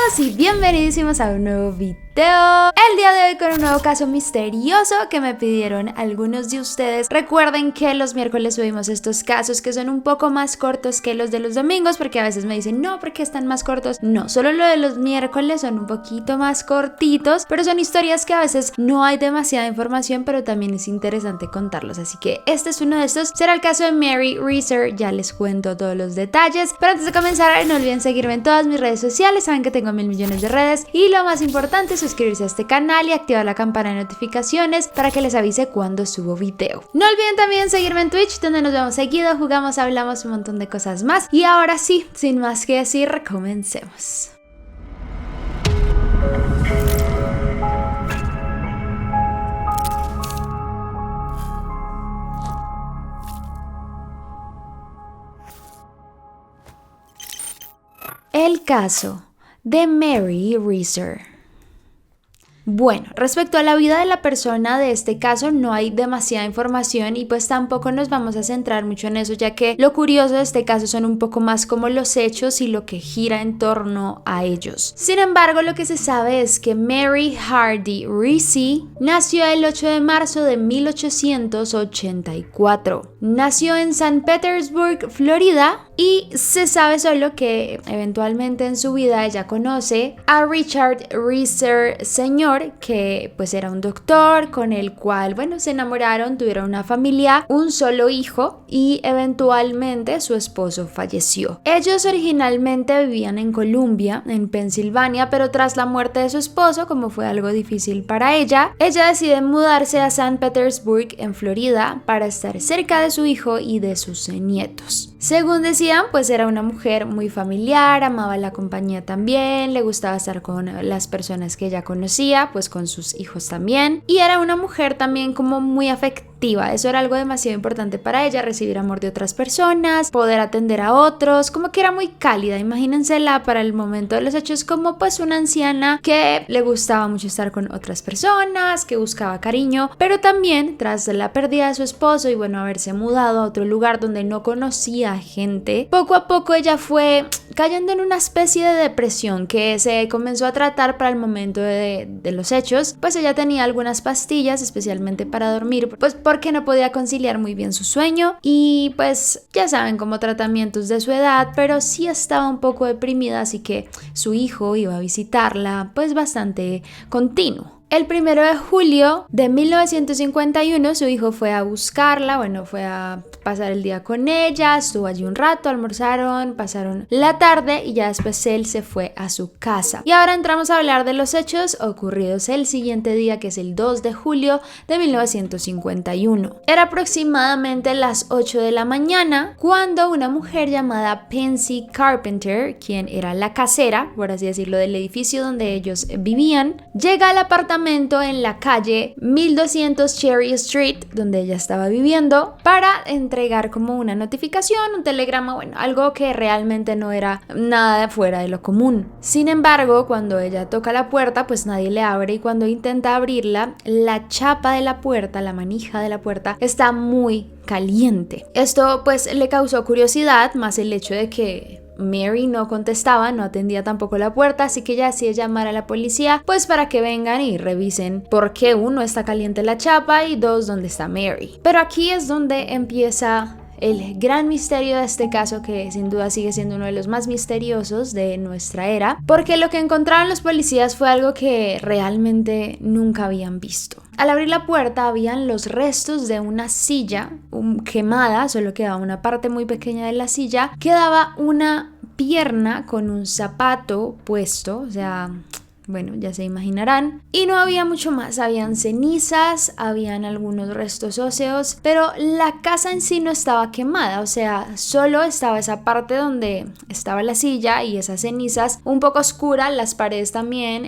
todos y bienvenidísimos a un nuevo video. El día de hoy con un nuevo caso misterioso que me pidieron algunos de ustedes. Recuerden que los miércoles subimos estos casos que son un poco más cortos que los de los domingos, porque a veces me dicen, no, porque están más cortos. No, solo lo de los miércoles son un poquito más cortitos, pero son historias que a veces no hay demasiada información, pero también es interesante contarlos. Así que este es uno de estos. Será el caso de Mary Reeser, ya les cuento todos los detalles. Pero antes de comenzar, no olviden seguirme en todas mis redes sociales, saben que tengo 1000 millones de redes. Y lo más importante, suscribirse a este canal y activar la campana de notificaciones para que les avise cuando subo video. No olviden también seguirme en Twitch, donde nos vemos seguido, jugamos, hablamos un montón de cosas más. Y ahora sí, sin más que decir, comencemos. El caso de Mary Reeser. Bueno, respecto a la vida de la persona de este caso no hay demasiada información y pues tampoco nos vamos a centrar mucho en eso, ya que lo curioso de este caso son un poco más como los hechos y lo que gira en torno a ellos. Sin embargo, lo que se sabe es que Mary Hardy Reeser nació el 8 de marzo de 1884. Nació en San Petersburg, Florida, y se sabe solo que eventualmente en su vida ella conoce a Richard Reeser Sr., que pues era un doctor con el cual, bueno, se enamoraron, tuvieron una familia, un solo hijo y eventualmente su esposo falleció. Ellos originalmente vivían en Columbia, en Pensilvania, pero tras la muerte de su esposo, como fue algo difícil para ella decide mudarse a San Petersburg, en Florida, para estar cerca de su hijo y de sus nietos. Según decían, pues era una mujer muy familiar, amaba la compañía también, le gustaba estar con las personas que ella conocía, pues con sus hijos también, y era una mujer también como muy afectiva. Eso era algo demasiado importante para ella, recibir amor de otras personas, poder atender a otros, como que era muy cálida. Imagínensela para el momento de los hechos como pues una anciana que le gustaba mucho estar con otras personas, que buscaba cariño, pero también tras la pérdida de su esposo y bueno, haberse mudado a otro lugar donde no conocía gente, poco a poco ella fue cayendo en una especie de depresión que se comenzó a tratar para el momento de los hechos. Pues ella tenía algunas pastillas especialmente para dormir, pues porque no podía conciliar muy bien su sueño y pues ya saben, como tratamientos de su edad, pero sí estaba un poco deprimida, así que su hijo iba a visitarla pues bastante continuo. El 1 de julio de 1951 su hijo fue a buscarla, bueno, fue a pasar el día con ella, estuvo allí un rato, almorzaron, pasaron la tarde y ya después él se fue a su casa. Y ahora entramos a hablar de los hechos ocurridos el siguiente día, que es el 2 de julio de 1951. Era aproximadamente las 8 de la mañana cuando una mujer llamada Pansy Carpenter, quien era la casera, por así decirlo, del edificio donde ellos vivían, llega al apartamento en la calle 1200 Cherry Street, donde ella estaba viviendo, para entregar como una notificación, un telegrama, bueno, algo que realmente no era nada de fuera de lo común. Sin embargo, cuando ella toca la puerta, pues nadie le abre, y cuando intenta abrirla, la chapa de la puerta, la manija de la puerta, está muy caliente. Esto pues le causó curiosidad, más el hecho de que Mary no contestaba, no atendía tampoco la puerta, así que ella decide llamar a la policía pues para que vengan y revisen por qué, uno, está caliente la chapa y dos, dónde está Mary. Pero aquí es donde empieza el gran misterio de este caso, que sin duda sigue siendo uno de los más misteriosos de nuestra era, porque lo que encontraron los policías fue algo que realmente nunca habían visto. Al abrir la puerta habían los restos de una silla quemada, solo quedaba una parte muy pequeña de la silla, quedaba una pierna con un zapato puesto, o sea, bueno, ya se imaginarán. Y no había mucho más, habían cenizas, habían algunos restos óseos, pero la casa en sí no estaba quemada, o sea, solo estaba esa parte donde estaba la silla y esas cenizas un poco oscuras, las paredes también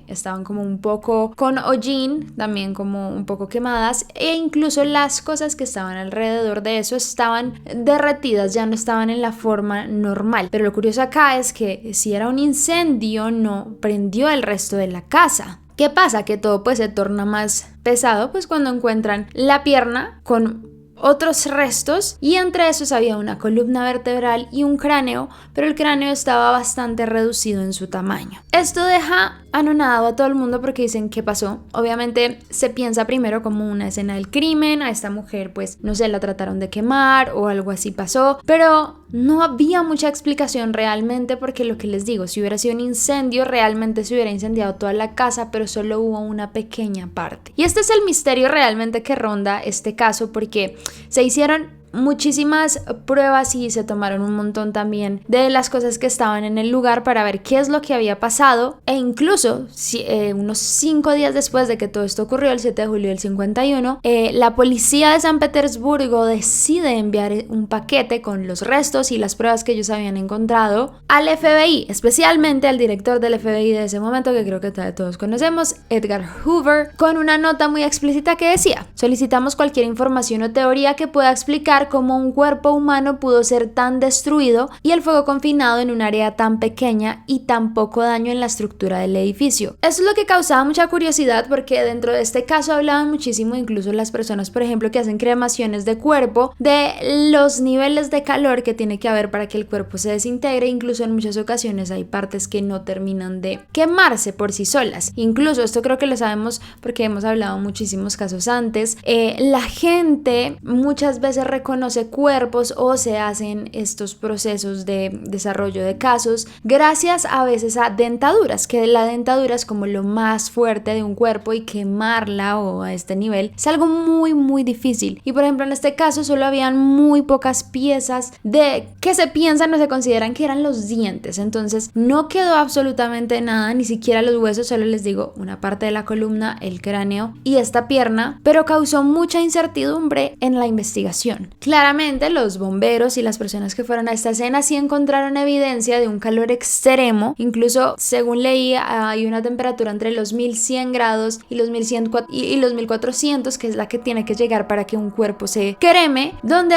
estaban como un poco con hollín, también como un poco quemadas, e incluso las cosas que estaban alrededor de eso estaban derretidas, ya no estaban en la forma normal. Pero lo curioso acá es que si era un incendio, no prendió el resto de la casa. ¿Qué pasa? Que todo pues se torna más pesado pues cuando encuentran la pierna con otros restos y entre esos había una columna vertebral y un cráneo, pero el cráneo estaba bastante reducido en su tamaño. Esto deja anonadado a todo el mundo porque dicen ¿qué pasó? Obviamente se piensa primero como una escena del crimen, a esta mujer pues no sé, la trataron de quemar o algo así pasó, pero no había mucha explicación realmente porque lo que les digo, si hubiera sido un incendio realmente se hubiera incendiado toda la casa, pero solo hubo una pequeña parte. Y este es el misterio realmente que ronda este caso porque se hicieron muchísimas pruebas y se tomaron un montón también de las cosas que estaban en el lugar para ver qué es lo que había pasado e incluso unos 5 días después de que todo esto ocurrió, el 7 de julio del 51, la policía de San Petersburgo decide enviar un paquete con los restos y las pruebas que ellos habían encontrado al FBI, especialmente al director del FBI de ese momento, que creo que todos conocemos, Edgar Hoover, con una nota muy explícita que decía: solicitamos cualquier información o teoría que pueda explicar cómo un cuerpo humano pudo ser tan destruido y el fuego confinado en un área tan pequeña y tan poco daño en la estructura del edificio. Eso es lo que causaba mucha curiosidad porque dentro de este caso hablaban muchísimo, incluso las personas por ejemplo que hacen cremaciones de cuerpo, de los niveles de calor que tiene que haber para que el cuerpo se desintegre. Incluso en muchas ocasiones hay partes que no terminan de quemarse por sí solas. Incluso esto creo que lo sabemos porque hemos hablado muchísimos casos antes. La gente muchas veces reconoce cuerpos o se hacen estos procesos de desarrollo de casos gracias a veces a dentaduras, que la dentadura es como lo más fuerte de un cuerpo y quemarla o a este nivel es algo muy difícil. Y por ejemplo en este caso solo habían muy pocas piezas de que se piensan o se consideran que eran los dientes, entonces no quedó absolutamente nada, ni siquiera los huesos, solo les digo una parte de la columna, el cráneo y esta pierna, pero causó mucha incertidumbre en la investigación. Claramente los bomberos y las personas que fueron a esta escena sí encontraron evidencia de un calor extremo, incluso según leí hay una temperatura entre los 1100 grados y los 1100 y los 1400, que es la que tiene que llegar para que un cuerpo se creme, donde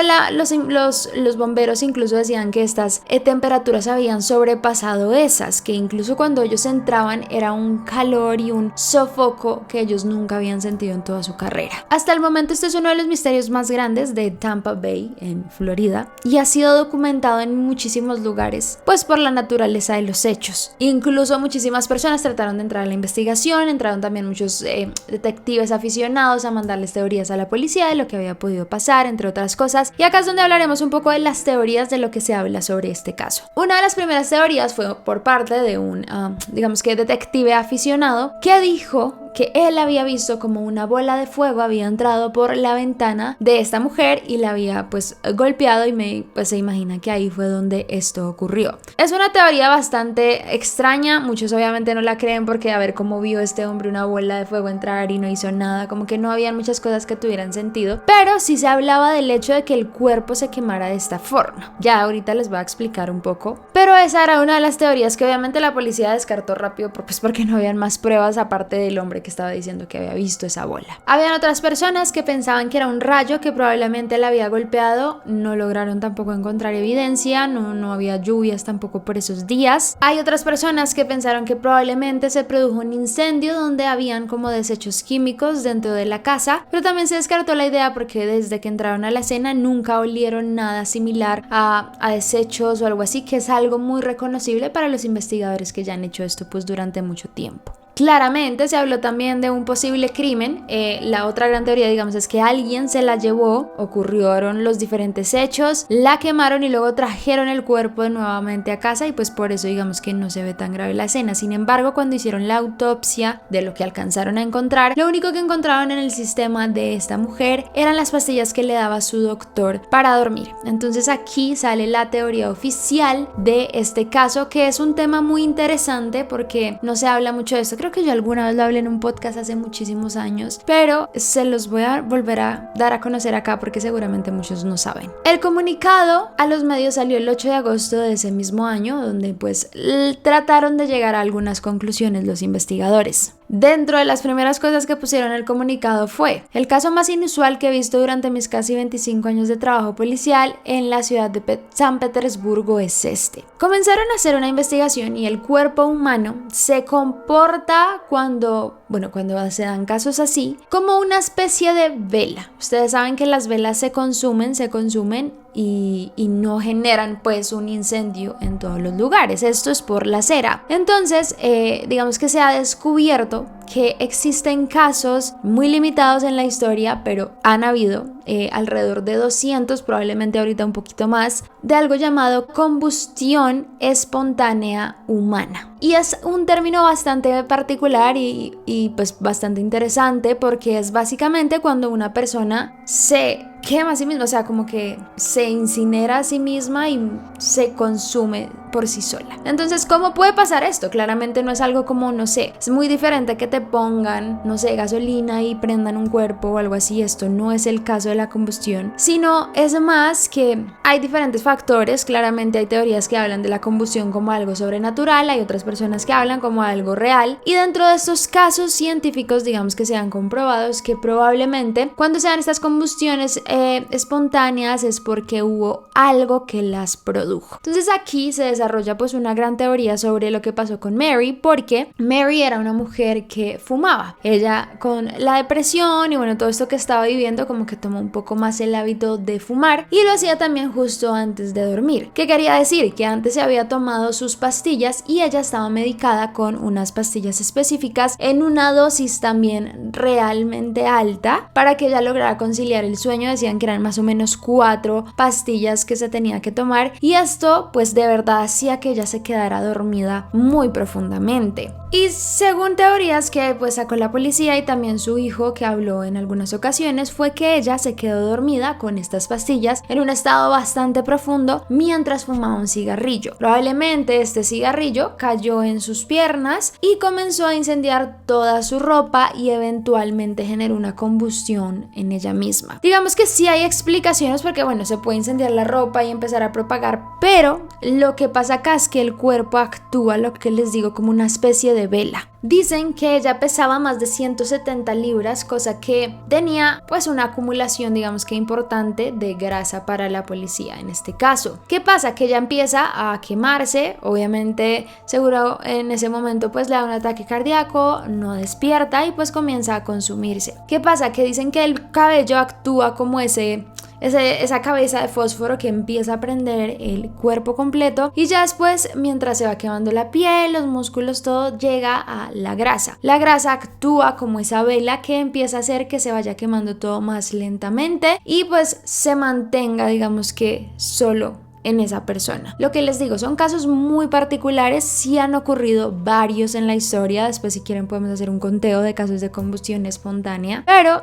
los bomberos incluso decían que estas temperaturas habían sobrepasado esas, que incluso cuando ellos entraban era un calor y un sofoco que ellos nunca habían sentido en toda su carrera. Hasta el momento este es uno de los misterios más grandes de Tampa Bay en Florida y ha sido documentado en muchísimos lugares pues por la naturaleza de los hechos. Incluso muchísimas personas trataron de entrar a la investigación, entraron también muchos detectives aficionados a mandarles teorías a la policía de lo que había podido pasar, entre otras cosas, y acá es donde hablaremos un poco de las teorías de lo que se habla sobre este caso. Una de las primeras teorías fue por parte de un digamos que detective aficionado que dijo que él había visto como una bola de fuego había entrado por la ventana de esta mujer y la había pues golpeado y se imagina que ahí fue donde esto ocurrió. Es una teoría bastante extraña, muchos obviamente no la creen porque a ver cómo vio este hombre una bola de fuego entrar y no hizo nada, como que no habían muchas cosas que tuvieran sentido, pero sí se hablaba del hecho de que el cuerpo se quemara de esta forma. Ya ahorita les voy a explicar un poco, pero esa era una de las teorías que obviamente la policía descartó rápido pues porque no habían más pruebas aparte del hombre que estaba diciendo que había visto esa bola. Habían otras personas que pensaban que era un rayo que probablemente la había golpeado, no lograron tampoco encontrar evidencia, no había lluvias tampoco por esos días. Hay otras personas que pensaron que probablemente se produjo un incendio donde habían como desechos químicos dentro de la casa, pero también se descartó la idea porque desde que entraron a la escena nunca olieron nada similar a desechos o algo así, que es algo muy reconocible para los investigadores que ya han hecho esto pues durante mucho tiempo. Claramente se habló también de un posible crimen. La otra gran teoría, digamos, es que alguien se la llevó, ocurrieron los diferentes hechos, la quemaron y luego trajeron el cuerpo nuevamente a casa y pues por eso digamos que no se ve tan grave la escena. Sin embargo, cuando hicieron la autopsia de lo que alcanzaron a encontrar, lo único que encontraron en el sistema de esta mujer eran las pastillas que le daba su doctor para dormir. Entonces aquí sale la teoría oficial de este caso, que es un tema muy interesante porque no se habla mucho de esto. Creo que yo alguna vez lo hablé en un podcast hace muchísimos años, pero se los voy a volver a dar a conocer acá porque seguramente muchos no saben. El comunicado a los medios salió el 8 de agosto de ese mismo año, donde pues trataron de llegar a algunas conclusiones los investigadores. Dentro de las primeras cosas que pusieron en el comunicado fue: el caso más inusual que he visto durante mis casi 25 años de trabajo policial en la ciudad de San Petersburgo es este. Comenzaron a hacer una investigación y el cuerpo humano se comporta cuando se dan casos así, como una especie de vela. Ustedes saben que las velas se consumen y no generan pues un incendio en todos los lugares. Esto es por la cera. Entonces, digamos que se ha descubierto que existen casos muy limitados en la historia, pero han habido alrededor de 200, probablemente ahorita un poquito más, de algo llamado combustión espontánea humana. Y es un término bastante particular y pues bastante interesante, porque es básicamente cuando una persona se quema a sí misma, o sea, como que se incinera a sí misma y se consume por sí sola. Entonces, ¿cómo puede pasar esto? Claramente no es algo como, no sé, es muy diferente que te pongan, no sé, gasolina y prendan un cuerpo o algo así. Esto no es el caso de la combustión, sino es más que hay diferentes factores. Claramente hay teorías que hablan de la combustión como algo sobrenatural, hay otras personas que hablan como algo real, y dentro de estos casos científicos, digamos que se han comprobado que probablemente cuando se dan estas combustiones espontáneas es porque hubo algo que las produjo. Entonces aquí se desarrolla pues una gran teoría sobre lo que pasó con Mary, porque Mary era una mujer que fumaba. Ella, con la depresión y bueno, todo esto que estaba viviendo, como que tomó un poco más el hábito de fumar, y lo hacía también justo antes de dormir. ¿Qué quería decir? Que antes se había tomado sus pastillas y ella estaba medicada con unas pastillas específicas en una dosis también realmente alta para que ella lograra conciliar el sueño. Decían que eran más o menos 4 pastillas que se tenía que tomar, y esto pues de verdad hacía que ella se quedara dormida muy profundamente. Y según teorías que pues sacó la policía y también su hijo, que habló en algunas ocasiones, fue que ella se quedó dormida con estas pastillas en un estado bastante profundo mientras fumaba un cigarrillo. Probablemente este cigarrillo cayó en sus piernas y comenzó a incendiar toda su ropa y eventualmente generó una combustión en ella misma. Digamos que sí hay explicaciones, porque bueno, se puede incendiar la ropa y empezar a propagar, pero lo que pasa acá es que el cuerpo actúa, lo que les digo, como una especie de vela. Dicen que ella pesaba más de 170 libras, cosa que tenía pues una acumulación, digamos que importante, de grasa para la policía en este caso. ¿Qué pasa? Que ella empieza a quemarse, obviamente seguro en ese momento pues le da un ataque cardíaco, no despierta y pues comienza a consumirse. ¿Qué pasa? Que dicen que el cabello actúa como esa cabeza de fósforo que empieza a prender el cuerpo completo, y ya después, mientras se va quemando la piel, los músculos, todo llega a la grasa. La grasa actúa como esa vela que empieza a hacer que se vaya quemando todo más lentamente y pues se mantenga, digamos que solo en esa persona. Lo que les digo, son casos muy particulares, sí han ocurrido varios en la historia. Después, si quieren, podemos hacer un conteo de casos de combustión espontánea, pero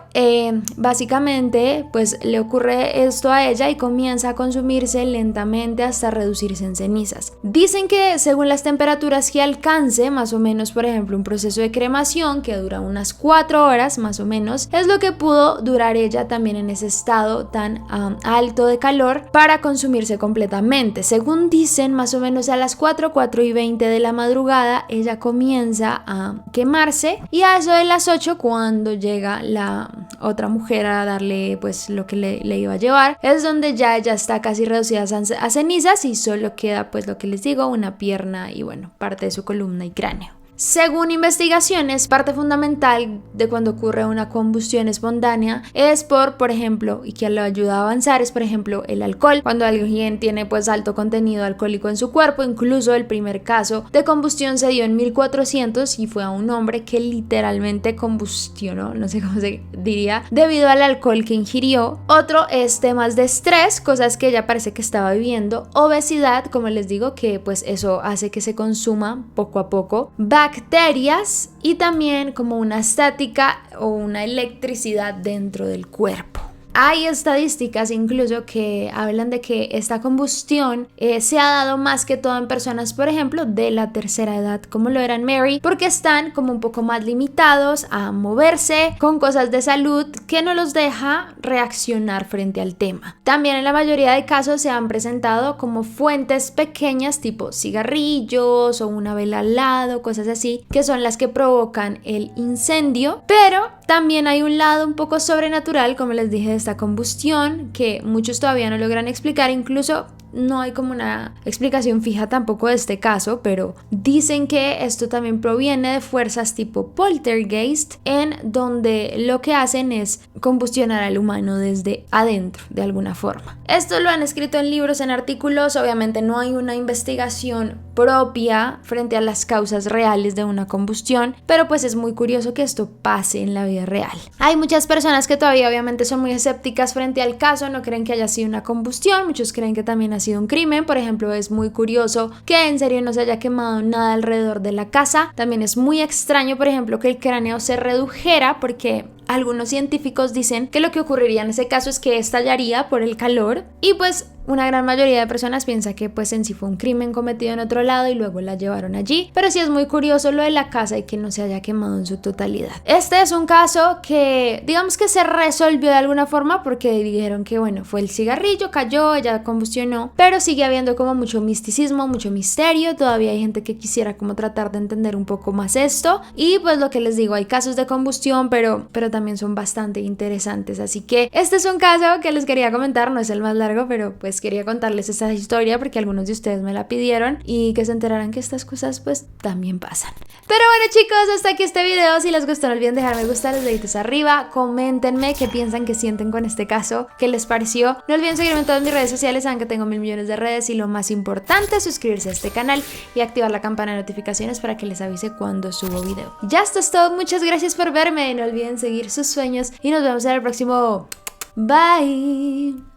básicamente pues le ocurre esto a ella y comienza a consumirse lentamente hasta reducirse en cenizas. Dicen que según las temperaturas que alcance, más o menos, por ejemplo, un proceso de cremación que dura unas 4 horas más o menos, es lo que pudo durar ella también en ese estado tan alto de calor para consumirse completamente. Según dicen, más o menos a las 4:20 de la madrugada ella comienza a quemarse, y a eso de las 8, cuando llega la otra mujer a darle pues lo que le iba a llevar, es donde ya ella está casi reducida a cenizas y solo queda pues lo que les digo, una pierna y bueno, parte de su columna y cráneo. Según investigaciones, parte fundamental de cuando ocurre una combustión espontánea es por ejemplo, y que lo ayuda a avanzar, es por ejemplo el alcohol. Cuando alguien tiene pues alto contenido alcohólico en su cuerpo, incluso el primer caso de combustión se dio en 1400 y fue a un hombre que literalmente combustionó, no sé cómo se diría, debido al alcohol que ingirió. Otro es temas de estrés, cosas que ella parece que estaba viviendo, obesidad, como les digo, que pues eso hace que se consuma poco a poco, bacterias y también como una estática o una electricidad dentro del cuerpo. Hay estadísticas incluso que hablan de que esta combustión se ha dado más que todo en personas, por ejemplo, de la tercera edad, como lo eran Mary, porque están como un poco más limitados a moverse con cosas de salud que no los deja reaccionar frente al tema. También en la mayoría de casos se han presentado como fuentes pequeñas tipo cigarrillos o una vela al lado, cosas así, que son las que provocan el incendio, pero también hay un lado un poco sobrenatural, como les dije, de esta combustión que muchos todavía no logran explicar. Incluso no hay como una explicación fija tampoco de este caso, pero dicen que esto también proviene de fuerzas tipo poltergeist, en donde lo que hacen es combustionar al humano desde adentro de alguna forma. Esto lo han escrito en libros, en artículos. Obviamente no hay una investigación propia frente a las causas reales de una combustión, pero pues es muy curioso que esto pase en la vida real. Hay muchas personas que todavía obviamente son muy escépticas frente al caso, no creen que haya sido una combustión, muchos creen que también ha sido un crimen. Por ejemplo, es muy curioso que en serio no se haya quemado nada alrededor de la casa. También es muy extraño, por ejemplo, que el cráneo se redujera, porque algunos científicos dicen que lo que ocurriría en ese caso es que estallaría por el calor, y pues una gran mayoría de personas piensa que pues en sí fue un crimen cometido en otro lado y luego la llevaron allí. Pero sí es muy curioso lo de la casa y que no se haya quemado en su totalidad. Este es un caso que digamos que se resolvió de alguna forma, porque dijeron que bueno, fue el cigarrillo, cayó, ella combustionó, pero sigue habiendo como mucho misticismo, mucho misterio. Todavía hay gente que quisiera como tratar de entender un poco más esto, y pues lo que les digo, hay casos de combustión, pero también son bastante interesantes. Así que este es un caso que les quería comentar, no es el más largo, pero pues quería contarles esta historia porque algunos de ustedes me la pidieron y que se enteraran que estas cosas pues también pasan. Pero bueno, chicos, hasta aquí este video. Si les gustó, no olviden dejar me gusta, los deditos arriba, coméntenme qué piensan, qué sienten con este caso, qué les pareció. No olviden seguirme en todas mis redes sociales, saben que tengo 1000 millones de redes, y lo más importante, suscribirse a este canal y activar la campana de notificaciones para que les avise cuando subo video. Ya esto es todo, muchas gracias por verme, no olviden seguir sus sueños y nos vemos en el próximo. Bye.